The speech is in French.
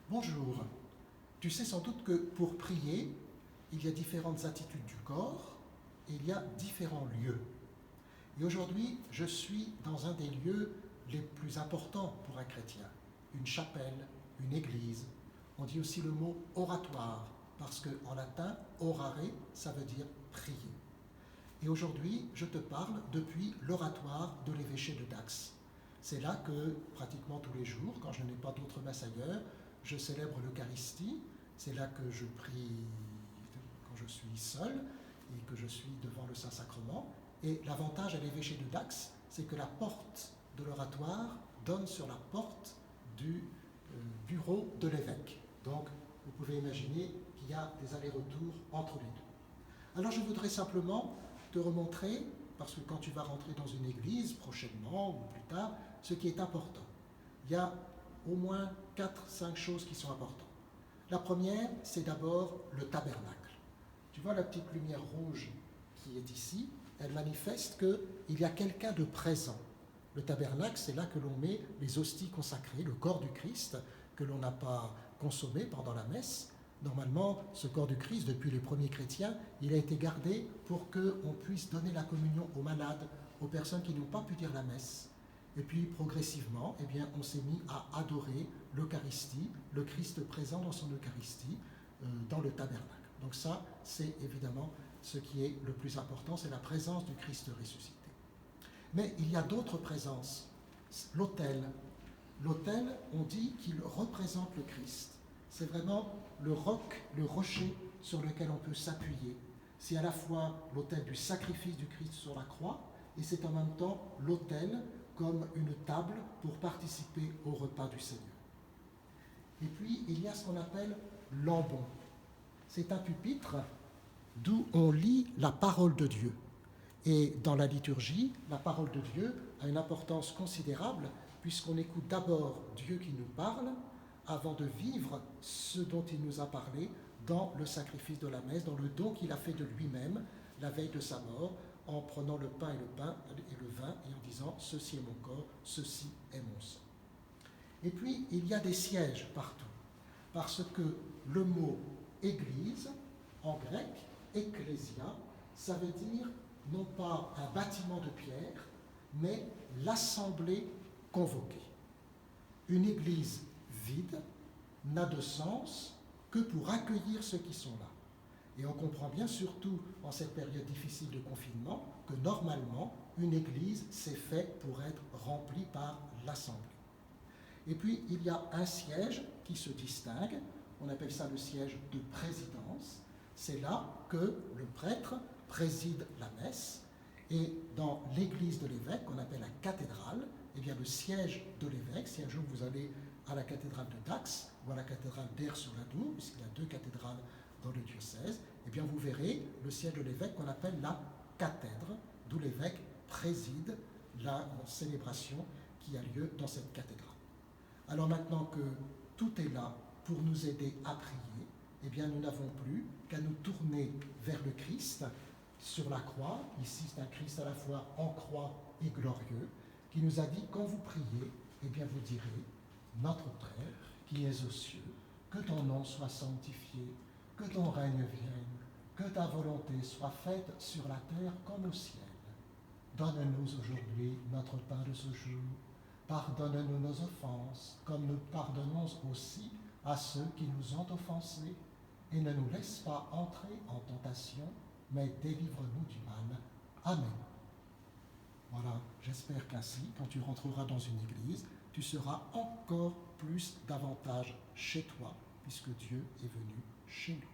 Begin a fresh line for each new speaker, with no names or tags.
Bonjour. Tu sais sans doute que pour prier, il y a différentes attitudes du corps et il y a différents lieux. Et aujourd'hui, je suis dans un des lieux les plus importants pour un chrétien, une chapelle, une église. On dit aussi le mot oratoire, parce qu'en latin, orare, ça veut dire prier. Et aujourd'hui, je te parle depuis l'oratoire de l'évêché de Dax. C'est là que, pratiquement tous les jours, quand je n'ai pas d'autre messe ailleurs, je célèbre l'Eucharistie. C'est là que je prie quand je suis seul et que je suis devant le Saint-Sacrement. Et l'avantage à l'évêché de Dax, c'est que la porte de l'oratoire donne sur la porte du bureau de l'évêque. Donc, vous pouvez imaginer qu'il y a des allers-retours entre les deux. Alors, je voudrais simplement te remontrer, parce que quand tu vas rentrer dans une église, prochainement ou plus tard, ce qui est important. Il y a au moins 4-5 choses qui sont importantes. La première, c'est d'abord le tabernacle. Tu vois la petite lumière rouge qui est ici, elle manifeste qu'il y a quelqu'un de présent. Le tabernacle, c'est là que l'on met les hosties consacrées, le corps du Christ, que l'on n'a pas consommé pendant la messe. Normalement, ce corps du Christ, depuis les premiers chrétiens, il a été gardé pour qu'on puisse donner la communion aux malades, aux personnes qui n'ont pas pu dire la messe. Et puis, progressivement, eh bien, on s'est mis à adorer l'Eucharistie, le Christ présent dans son Eucharistie, dans le tabernacle. Donc ça, c'est évidemment ce qui est le plus important, c'est la présence du Christ ressuscité. Mais il y a d'autres présences. L'autel. L'autel, on dit qu'il représente le Christ. C'est vraiment le roc, le rocher sur lequel on peut s'appuyer. C'est à la fois l'autel du sacrifice du Christ sur la croix, et c'est en même temps l'autel comme une table pour participer au repas du Seigneur. Et puis, il y a ce qu'on appelle l'ambon. C'est un pupitre d'où on lit la parole de Dieu. Et dans la liturgie, la parole de Dieu a une importance considérable puisqu'on écoute d'abord Dieu qui nous parle avant de vivre ce dont il nous a parlé dans le sacrifice de la messe, dans le don qu'il a fait de lui-même la veille de sa mort, en prenant le pain et le vin et en disant « ceci est mon corps, ceci est mon sang ». Et puis, il y a des sièges partout, parce que le mot « église » en grec, « ecclésia », ça veut dire non pas un bâtiment de pierre, mais l'assemblée convoquée. Une église vide n'a de sens que pour accueillir ceux qui sont là. Et on comprend bien, surtout en cette période difficile de confinement, que normalement, une église, c'est fait pour être remplie par l'assemblée. Et puis, il y a un siège qui se distingue, on appelle ça le siège de présidence. C'est là que le prêtre préside la messe, et dans l'église de l'évêque, qu'on appelle la cathédrale, eh bien le siège de l'évêque, si un jour vous allez à la cathédrale de Dax ou à la cathédrale d'Aire-sur-la-Dour, puisqu'il y a 2 cathédrales dans le diocèse, eh bien vous verrez le siège de l'évêque qu'on appelle la cathèdre, d'où l'évêque préside la célébration qui a lieu dans cette cathédrale. Alors maintenant que tout est là pour nous aider à prier, eh bien nous n'avons plus qu'à nous tourner vers le Christ sur la croix. Ici c'est un Christ à la fois en croix et glorieux, qui nous a dit quand vous priez, eh bien vous direz « Notre Père qui es aux cieux, que ton nom soit sanctifié, que ton règne vienne, que ta volonté soit faite sur la terre comme au ciel. Donne-nous aujourd'hui notre pain de ce jour. Pardonne-nous nos offenses, comme nous pardonnons aussi à ceux qui nous ont offensés. Et ne nous laisse pas entrer en tentation, mais délivre-nous du mal. Amen. » Voilà, j'espère qu'ainsi, quand tu rentreras dans une église, tu seras encore plus davantage chez toi, puisque Dieu est venu chez nous.